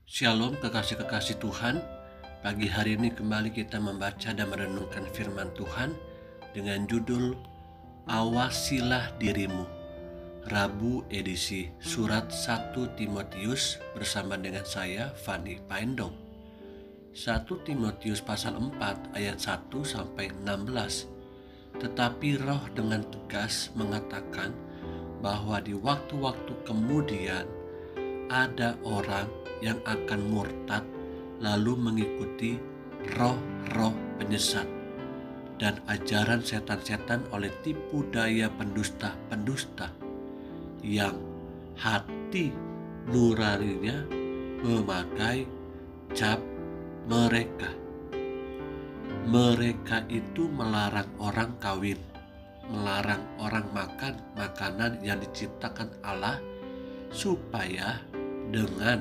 Shalom kekasih-kekasih Tuhan. Pagi hari ini kembali kita membaca dan merenungkan firman Tuhan dengan judul Awasilah Dirimu. Rabu edisi surat 1 Timotius bersama dengan saya Fani Paendong. 1 Timotius pasal 4 ayat 1 sampai 16. Tetapi Roh dengan tegas mengatakan bahwa di waktu-waktu kemudian ada orang yang akan murtad lalu mengikuti roh-roh penyesat dan ajaran setan-setan oleh tipu daya pendusta-pendusta yang hati nuraninya memakai cap mereka. Mereka itu melarang orang kawin, melarang orang makan makanan yang diciptakan Allah supaya dengan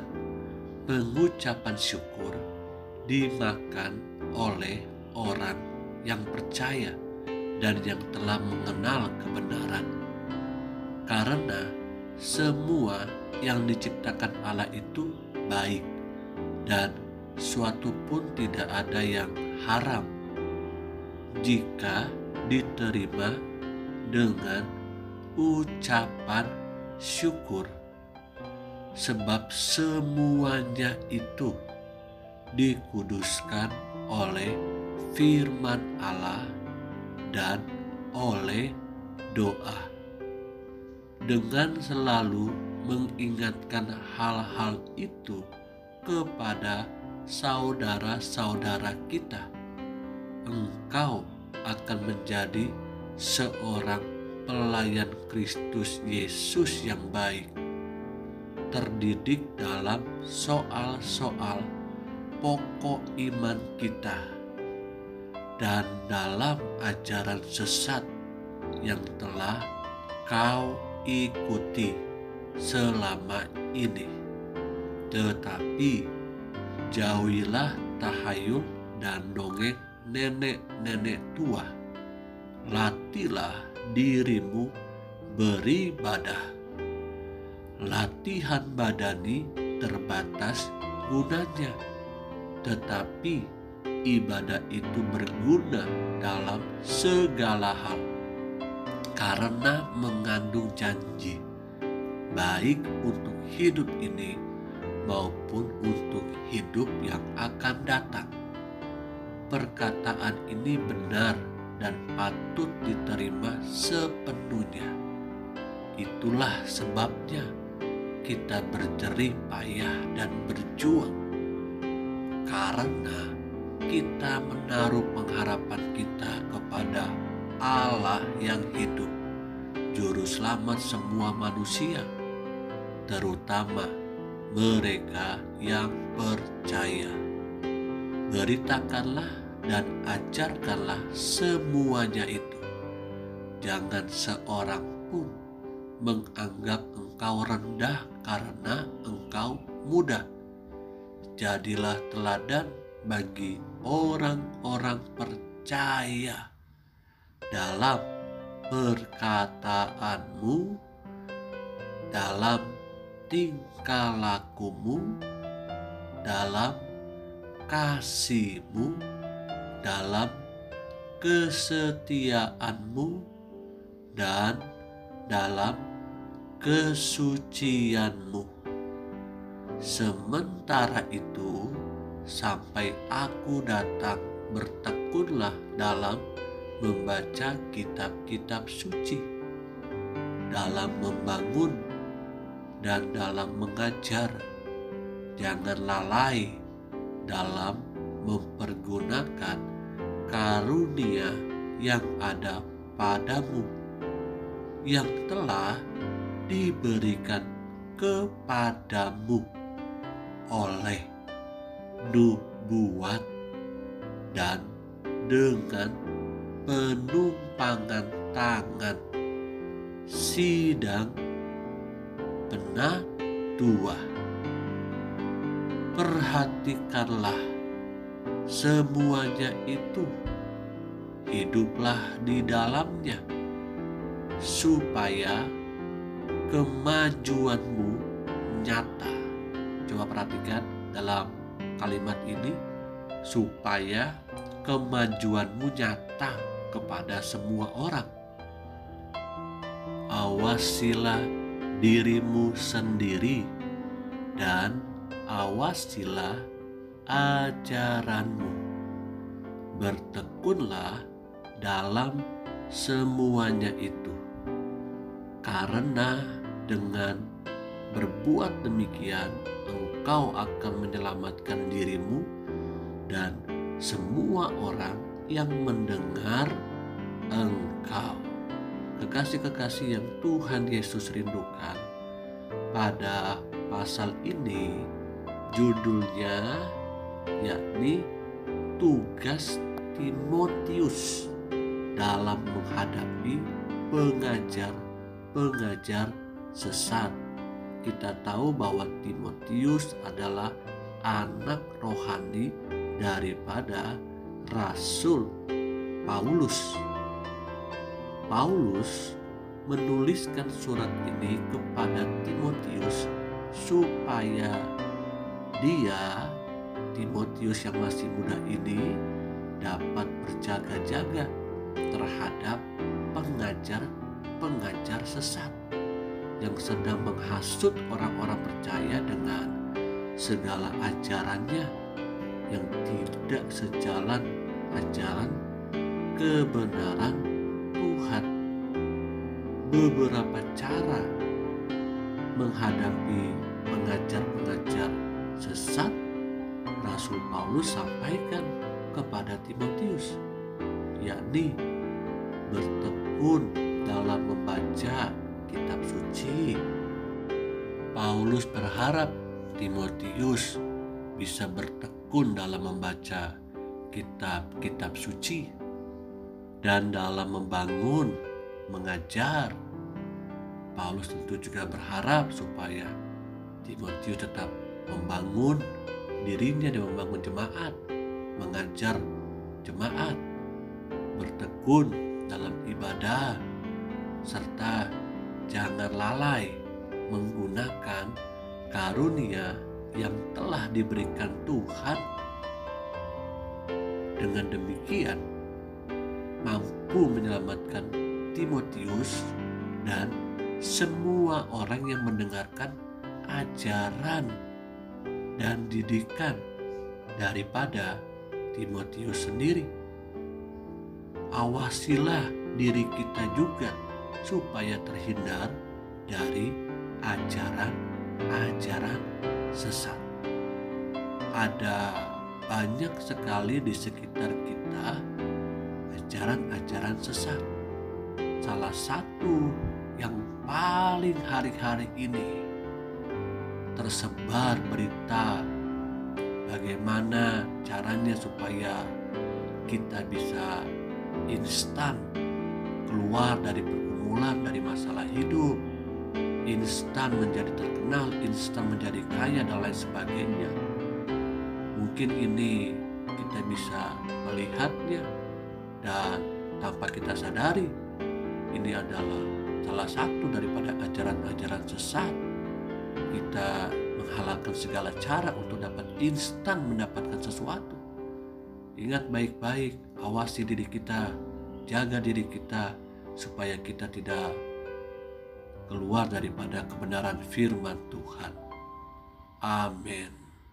pengucapan syukur dimakan oleh orang yang percaya dan yang telah mengenal kebenaran. Karena semua yang diciptakan Allah itu baik dan suatu pun tidak ada yang haram jika diterima dengan ucapan syukur. Sebab semuanya itu dikuduskan oleh firman Allah dan oleh doa. Dengan selalu mengingatkan hal-hal itu kepada saudara-saudara kita, engkau akan menjadi seorang pelayan Kristus Yesus yang baik, terdidik dalam soal-soal pokok iman kita dan dalam ajaran sesat yang telah kau ikuti selama ini. Tetapi jauhilah tahayul dan dongeng nenek-nenek tua. Latihlah dirimu beribadah. Latihan badani terbatas gunanya, tetapi ibadah itu berguna dalam segala hal karena mengandung janji, baik untuk hidup ini maupun untuk hidup yang akan datang. Perkataan ini benar dan patut diterima sepenuhnya. Itulah sebabnya kita berjerih payah dan berjuang, karena kita menaruh pengharapan kita kepada Allah yang hidup, Juru Selamat semua manusia, terutama mereka yang percaya. Beritakanlah dan ajarkanlah semuanya itu. Jangan seorang pun menganggap engkau rendah karena engkau muda. Jadilah teladan bagi orang-orang percaya dalam perkataanmu, dalam tingkah lakumu, dalam kasihmu, dalam kesetiaanmu, dan dalam kesucianmu. Sementara itu, sampai aku datang, bertekunlah dalam membaca kitab-kitab suci, dalam membangun dan dalam mengajar. Jangan lalai dalam mempergunakan karunia yang ada padamu, yang telah diberikan kepadamu oleh nubuat dan dengan penumpangan tangan sidang penatua. Perhatikanlah semuanya itu, hiduplah di dalamnya, supaya kemajuanmu nyata. Coba perhatikan dalam kalimat ini, supaya kemajuanmu nyata kepada semua orang. Awasilah dirimu sendiri dan awasilah ajaranmu. Bertekunlah dalam semuanya itu, karena dengan berbuat demikian engkau akan menyelamatkan dirimu dan semua orang yang mendengar engkau. Kekasih-kekasih yang Tuhan Yesus rindukan, pada pasal ini judulnya yakni tugas Timotius dalam menghadapi pengajar-pengajar sesat. Kita tahu bahwa Timotius adalah anak rohani daripada Rasul Paulus. Paulus menuliskan surat ini kepada Timotius supaya Timotius yang masih muda ini dapat berjaga-jaga terhadap pengajar sesat yang sedang menghasut orang-orang percaya dengan segala ajarannya yang tidak sejalan ajaran kebenaran Tuhan. Beberapa cara menghadapi pengajar-pengajar sesat Rasul Paulus sampaikan kepada Timotius, yakni bertekun dalam membaca kitab suci. Paulus berharap Timotius bisa bertekun dalam membaca kitab-kitab suci dan dalam membangun, mengajar. Paulus tentu juga berharap supaya Timotius tetap membangun dirinya dan membangun jemaat, mengajar jemaat, bertekun dalam ibadah, serta jangan lalai menggunakan karunia yang telah diberikan Tuhan. Dengan demikian mampu menyelamatkan Timotius dan semua orang yang mendengarkan ajaran dan didikan daripada Timotius sendiri. Awasilah diri kita juga supaya terhindar dari ajaran-ajaran sesat. Ada banyak sekali di sekitar kita ajaran-ajaran sesat. Salah satu yang paling hari-hari ini tersebar berita bagaimana caranya supaya kita bisa instan keluar dari pergumulan, dari masalah hidup, instan menjadi terkenal, instan menjadi kaya dan lain sebagainya. Mungkin ini kita bisa melihatnya dan tanpa kita sadari ini adalah salah satu daripada ajaran-ajaran sesat. Kita menghalalkan segala cara untuk dapat instan mendapatkan sesuatu. Ingat baik-baik, awasi diri kita, jaga diri kita supaya kita tidak keluar daripada kebenaran firman Tuhan. Amin.